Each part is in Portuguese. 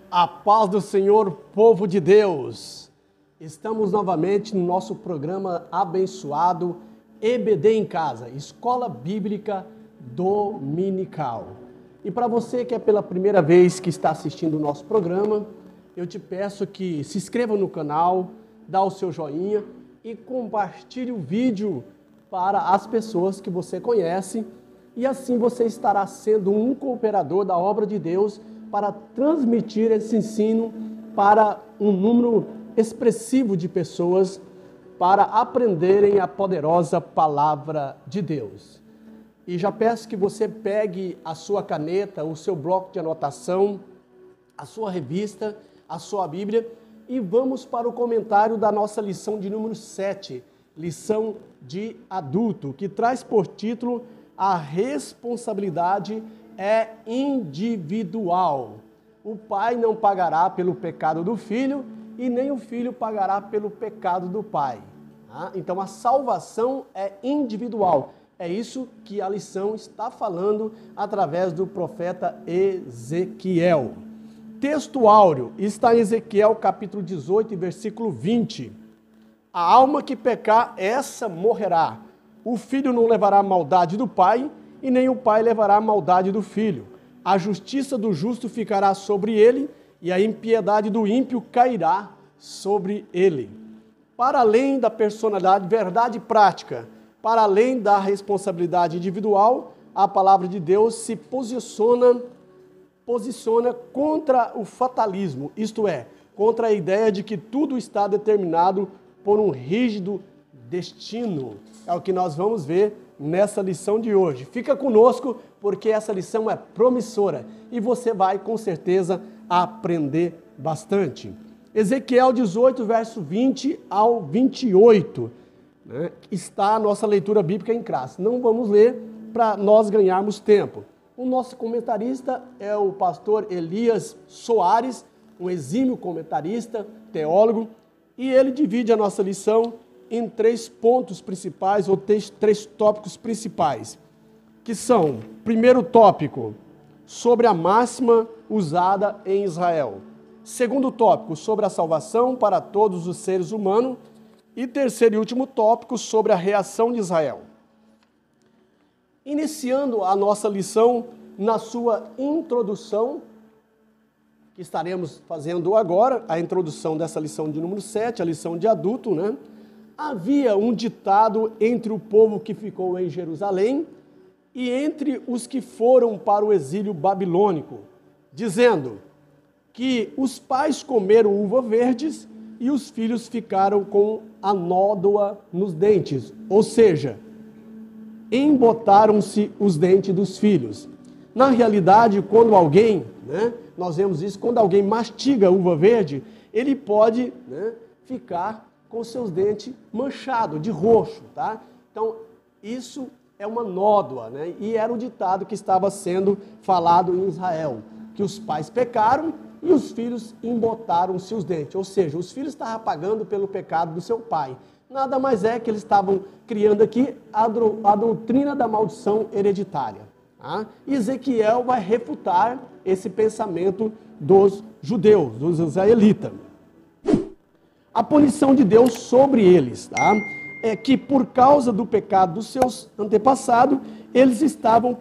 A paz do Senhor, povo de Deus. Estamos novamente no nosso programa abençoado EBD em Casa, Escola Bíblica Dominical. E para você que é pela primeira vez que está assistindo o nosso programa, eu te peço que se inscreva no canal, dá o seu joinha e compartilhe o vídeo para as pessoas que você conhece, e assim você estará sendo um cooperador da obra de Deus para transmitir esse ensino para um número expressivo de pessoas para aprenderem a poderosa palavra de Deus. E já peço que você pegue a sua caneta, o seu bloco de anotação, a sua revista, a sua Bíblia e vamos para o comentário da nossa lição de número 7, lição de adulto, que traz por título A responsabilidade é individual. O pai não pagará pelo pecado do filho e nem o filho pagará pelo pecado do pai. Então a salvação é individual. É isso que a lição está falando através do profeta Ezequiel. Texto áureo está em Ezequiel capítulo 18, versículo 20. A alma que pecar, essa morrerá. O filho não levará a maldade do pai, e nem o pai levará a maldade do filho. A justiça do justo ficará sobre ele, e a impiedade do ímpio cairá sobre ele. Para além da personalidade, verdade prática, para além da responsabilidade individual, a palavra de Deus se posiciona contra o fatalismo, isto é, contra a ideia de que tudo está determinado por um rígido destino. É o que nós vamos ver nessa lição de hoje. Fica conosco porque essa lição é promissora e você vai com certeza aprender bastante. Ezequiel 18, verso 20 ao 28, está a nossa leitura bíblica em classe. Não vamos ler para nós ganharmos tempo. O nosso comentarista é o pastor Elias Soares, um exímio comentarista, teólogo, e ele divide a nossa lição em 3 pontos principais, ou 3 tópicos principais, que são, primeiro tópico, sobre a máxima usada em Israel. Segundo tópico, sobre a salvação para todos os seres humanos. E terceiro e último tópico, sobre a reação de Israel. Iniciando a nossa lição na sua introdução, que estaremos fazendo agora, a introdução dessa lição de número 7, a lição de adulto, Havia um ditado entre o povo que ficou em Jerusalém e entre os que foram para o exílio babilônico, dizendo que os pais comeram uva verdes e os filhos ficaram com a nódoa nos dentes, ou seja, embotaram-se os dentes dos filhos. Na realidade, quando alguém, nós vemos isso, quando alguém mastiga uva verde, ele pode ficar com seus dentes manchados, de roxo, tá? Então, isso é uma nódoa, E era o ditado que estava sendo falado em Israel, que os pais pecaram e os filhos embotaram seus dentes, ou seja, os filhos estavam pagando pelo pecado do seu pai. Nada mais é que eles estavam criando aqui a doutrina da maldição hereditária. Ezequiel vai refutar esse pensamento dos judeus, dos israelitas. A punição de Deus sobre eles, é que por causa do pecado dos seus antepassados, eles estavam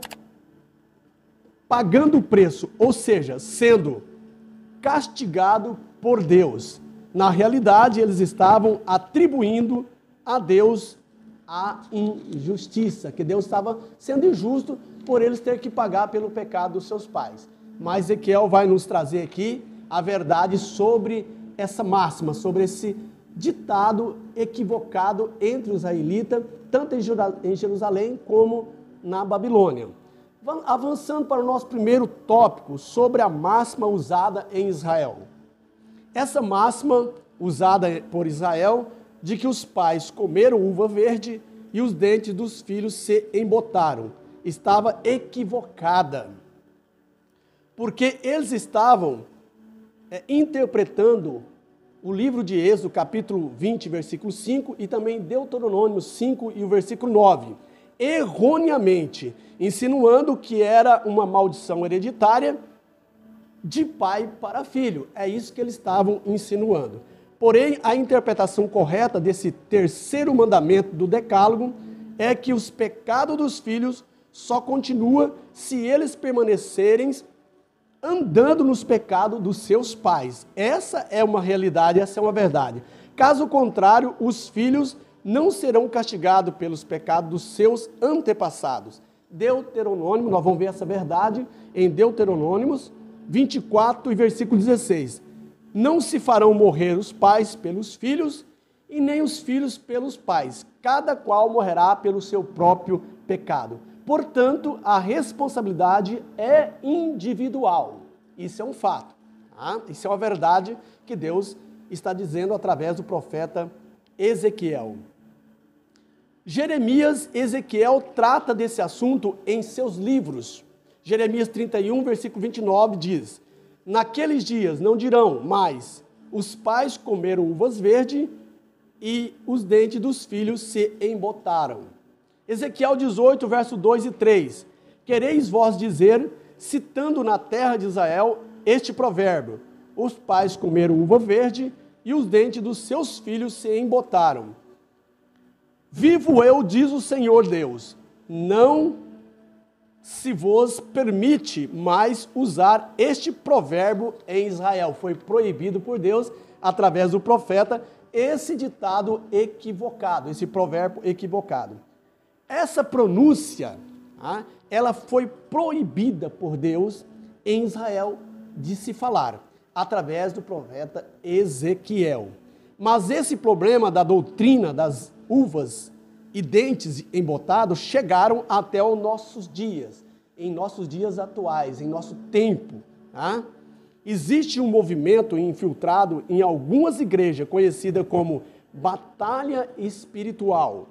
pagando o preço, ou seja, sendo castigados por Deus. Na realidade, eles estavam atribuindo a Deus a injustiça, que Deus estava sendo injusto por eles terem que pagar pelo pecado dos seus pais. Mas Ezequiel vai nos trazer aqui a verdade sobre essa máxima, sobre esse ditado equivocado entre os israelitas, tanto em Jerusalém como na Babilônia. Avançando para o nosso primeiro tópico, sobre a máxima usada em Israel. Essa máxima usada por Israel, de que os pais comeram uva verde e os dentes dos filhos se embotaram, estava equivocada. Porque eles estavam interpretando o livro de Êxodo, capítulo 20, versículo 5, e também Deuteronômio 5 e o versículo 9, erroneamente, insinuando que era uma maldição hereditária de pai para filho. É isso que eles estavam insinuando. Porém, a interpretação correta desse terceiro mandamento do Decálogo é que os pecados dos filhos só continuam se eles permanecerem andando nos pecados dos seus pais. Essa é uma realidade, essa é uma verdade. Caso contrário, os filhos não serão castigados pelos pecados dos seus antepassados. Deuteronômio, nós vamos ver essa verdade em Deuteronômios 24 e versículo 16. Não se farão morrer os pais pelos filhos e nem os filhos pelos pais. Cada qual morrerá pelo seu próprio pecado. Portanto, a responsabilidade é individual. Isso é um fato. Tá? Isso é uma verdade que Deus está dizendo através do profeta Ezequiel. Jeremias e Ezequiel trata desse assunto em seus livros. Jeremias 31, versículo 29 diz: naqueles dias não dirão mais, os pais comeram uvas verdes e os dentes dos filhos se embotaram. Ezequiel 18, verso 2 e 3. Quereis vós dizer, citando na terra de Israel, este provérbio: os pais comeram uva verde e os dentes dos seus filhos se embotaram. Vivo eu, diz o Senhor Deus, não se vos permite mais usar este provérbio em Israel. Foi proibido por Deus, através do profeta, esse ditado equivocado, esse provérbio equivocado. Essa pronúncia, ela foi proibida por Deus em Israel de se falar, através do profeta Ezequiel. Mas esse problema da doutrina das uvas e dentes embotados chegaram até os nossos dias, em nossos dias atuais, em nosso tempo. Existe um movimento infiltrado em algumas igrejas, conhecida como batalha espiritual,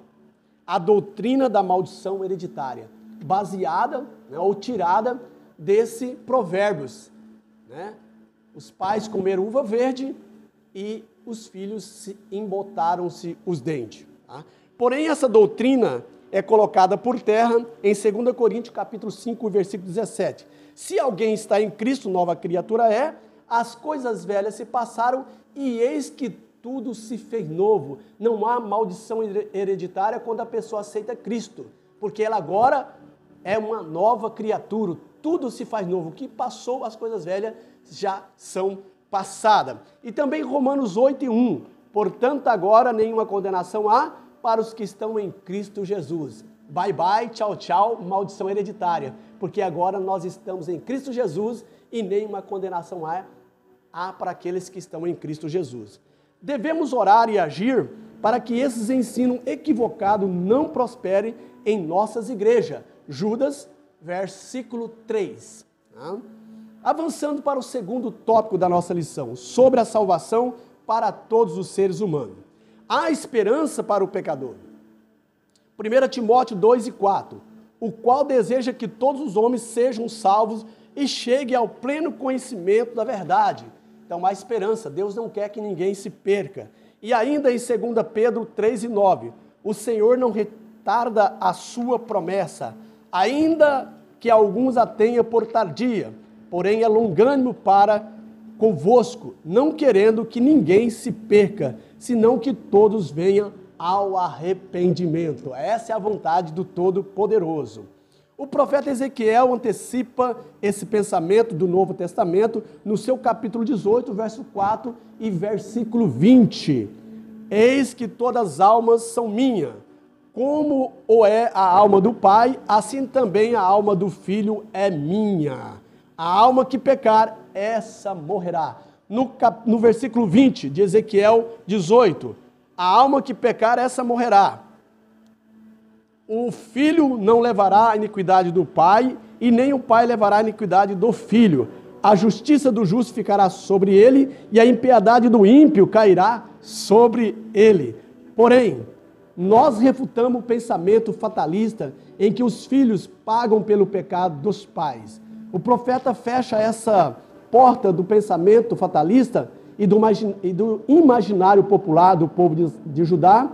a doutrina da maldição hereditária, baseada ou tirada desse provérbios. Os pais comeram uva verde e os filhos se embotaram-se os dentes. Porém, essa doutrina é colocada por terra em 2 Coríntios capítulo 5, versículo 17. Se alguém está em Cristo, nova criatura é, as coisas velhas se passaram e eis que tudo se fez novo. Não há maldição hereditária quando a pessoa aceita Cristo, porque ela agora é uma nova criatura, tudo se faz novo. O que passou, as coisas velhas já são passadas. E também Romanos 8 e 1. Portanto, agora nenhuma condenação há para os que estão em Cristo Jesus. Bye, bye, tchau, tchau, maldição hereditária. Porque agora nós estamos em Cristo Jesus e nenhuma condenação há para aqueles que estão em Cristo Jesus. Devemos orar e agir para que esses ensinos equivocados não prosperem em nossas igrejas. Judas, versículo 3. Avançando para o segundo tópico da nossa lição, sobre a salvação para todos os seres humanos. Há esperança para o pecador. 1 Timóteo 2 e 4. O qual deseja que todos os homens sejam salvos e cheguem ao pleno conhecimento da verdade. Então há esperança, Deus não quer que ninguém se perca. E ainda em 2 Pedro 3 e 9. O Senhor não retarda a sua promessa, ainda que alguns a tenham por tardia, porém é longânimo para convosco, não querendo que ninguém se perca, senão que todos venham ao arrependimento. Essa é a vontade do Todo-Poderoso. O profeta Ezequiel antecipa esse pensamento do Novo Testamento no seu capítulo 18, verso 4 e versículo 20. Eis que todas as almas são minhas, como o é a alma do Pai, assim também a alma do Filho é minha. A alma que pecar, essa morrerá. No versículo 20 de Ezequiel 18, a alma que pecar, essa morrerá. O filho não levará a iniquidade do pai, e nem o pai levará a iniquidade do filho. A justiça do justo ficará sobre ele, e a impiedade do ímpio cairá sobre ele. Porém, nós refutamos o pensamento fatalista em que os filhos pagam pelo pecado dos pais. O profeta fecha essa porta do pensamento fatalista e do imaginário popular do povo de Judá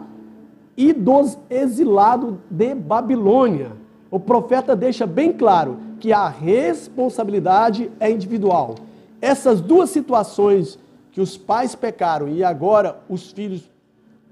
e dos exilados de Babilônia. O profeta deixa bem claro que a responsabilidade é individual. Essas duas situações que os pais pecaram e agora os filhos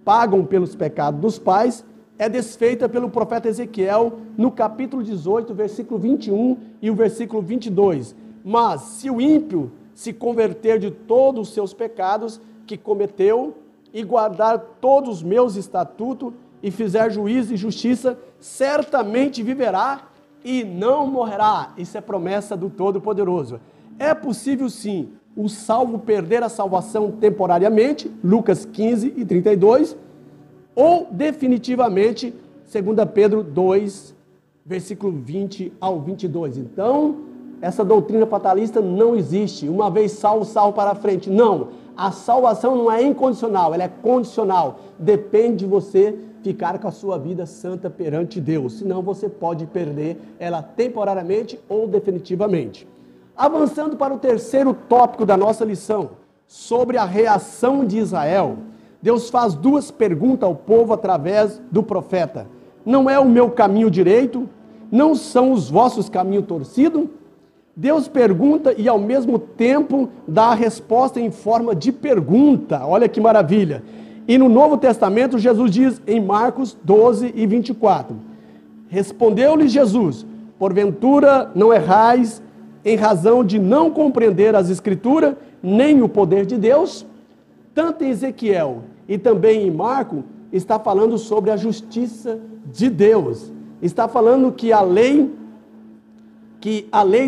pagam pelos pecados dos pais, é desfeita pelo profeta Ezequiel no capítulo 18, versículo 21 e o versículo 22. Mas se o ímpio se converter de todos os seus pecados que cometeu e guardar todos os meus estatutos e fizer juízo e justiça, certamente viverá e não morrerá. Isso é promessa do Todo-Poderoso. É possível sim o salvo perder a salvação temporariamente, Lucas 15 e 32, ou definitivamente, 2 Pedro 2, versículo 20 ao 22. Então, essa doutrina fatalista não existe. Uma vez salvo, salvo para frente. Não, a salvação não é incondicional, ela é condicional. Depende de você ficar com a sua vida santa perante Deus. Senão você pode perder ela temporariamente ou definitivamente. Avançando para o terceiro tópico da nossa lição, sobre a reação de Israel. Deus faz duas perguntas ao povo através do profeta. Não é o meu caminho direito? Não são os vossos caminhos torcidos? Deus pergunta e ao mesmo tempo dá a resposta em forma de pergunta. Olha que maravilha. E no Novo Testamento Jesus diz em Marcos 12 e 24. Respondeu-lhe Jesus, porventura não errais em razão de não compreender as Escrituras, nem o poder de Deus? Tanto em Ezequiel e também em Marcos, está falando sobre a justiça de Deus. Está falando que a lei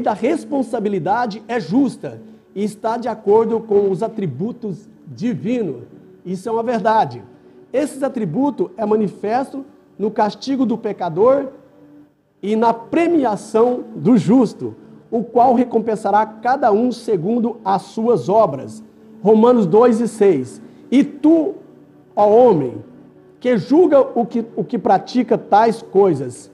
da responsabilidade é justa e está de acordo com os atributos divinos. Isso é uma verdade. Esses atributos é manifesto no castigo do pecador e na premiação do justo, o qual recompensará cada um segundo as suas obras. Romanos 2 e 6. E tu, ó homem, que julga o que pratica tais coisas,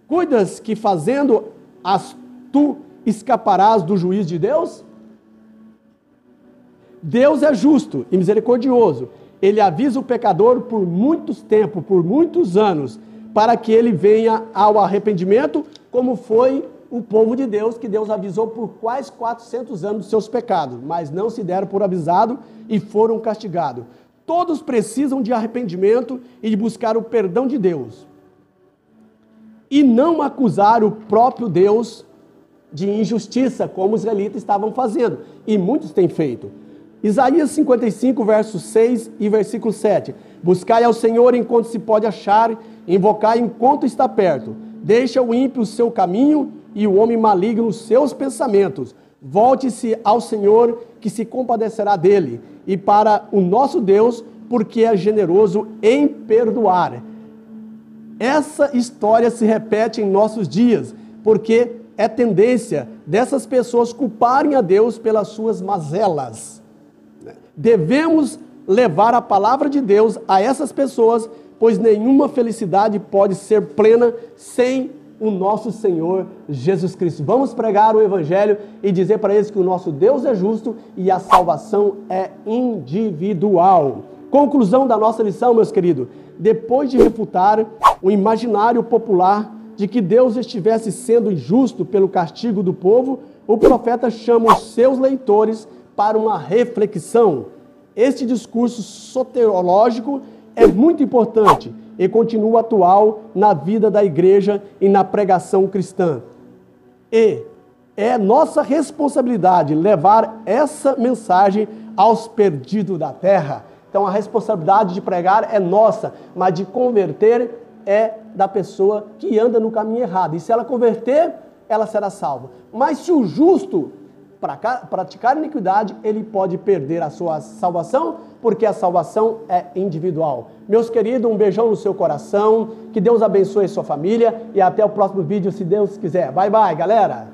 cuidas que fazendo-as tu escaparás do juízo de Deus? Deus é justo e misericordioso. Ele avisa o pecador por muitos tempos, por muitos anos, para que ele venha ao arrependimento, como foi o povo de Deus, que Deus avisou por quase 400 anos dos seus pecados, mas não se deram por avisado e foram castigados. Todos precisam de arrependimento e de buscar o perdão de Deus. E não acusar o próprio Deus de injustiça, como os israelitas estavam fazendo, e muitos têm feito. Isaías 55, verso 6 e versículo 7. Buscai ao Senhor enquanto se pode achar, invocai enquanto está perto. Deixa o ímpio o seu caminho e o homem maligno os seus pensamentos. Volte-se ao Senhor, que se compadecerá dele, e para o nosso Deus, porque é generoso em perdoar. Essa história se repete em nossos dias, porque é tendência dessas pessoas culparem a Deus pelas suas mazelas. Devemos levar a palavra de Deus a essas pessoas, pois nenhuma felicidade pode ser plena sem o nosso Senhor Jesus Cristo. Vamos pregar o Evangelho e dizer para eles que o nosso Deus é justo e a salvação é individual. Conclusão da nossa lição, meus queridos. Depois de refutar o imaginário popular de que Deus estivesse sendo injusto pelo castigo do povo, o profeta chama os seus leitores para uma reflexão. Este discurso soteriológico é muito importante e continua atual na vida da igreja e na pregação cristã. E é nossa responsabilidade levar essa mensagem aos perdidos da terra. Então a responsabilidade de pregar é nossa, mas de converter é da pessoa que anda no caminho errado. E se ela converter, ela será salva. Mas se o justo praticar iniquidade, ele pode perder a sua salvação, porque a salvação é individual. Meus queridos, um beijão no seu coração, que Deus abençoe a sua família e até o próximo vídeo, se Deus quiser. Bye, bye, galera!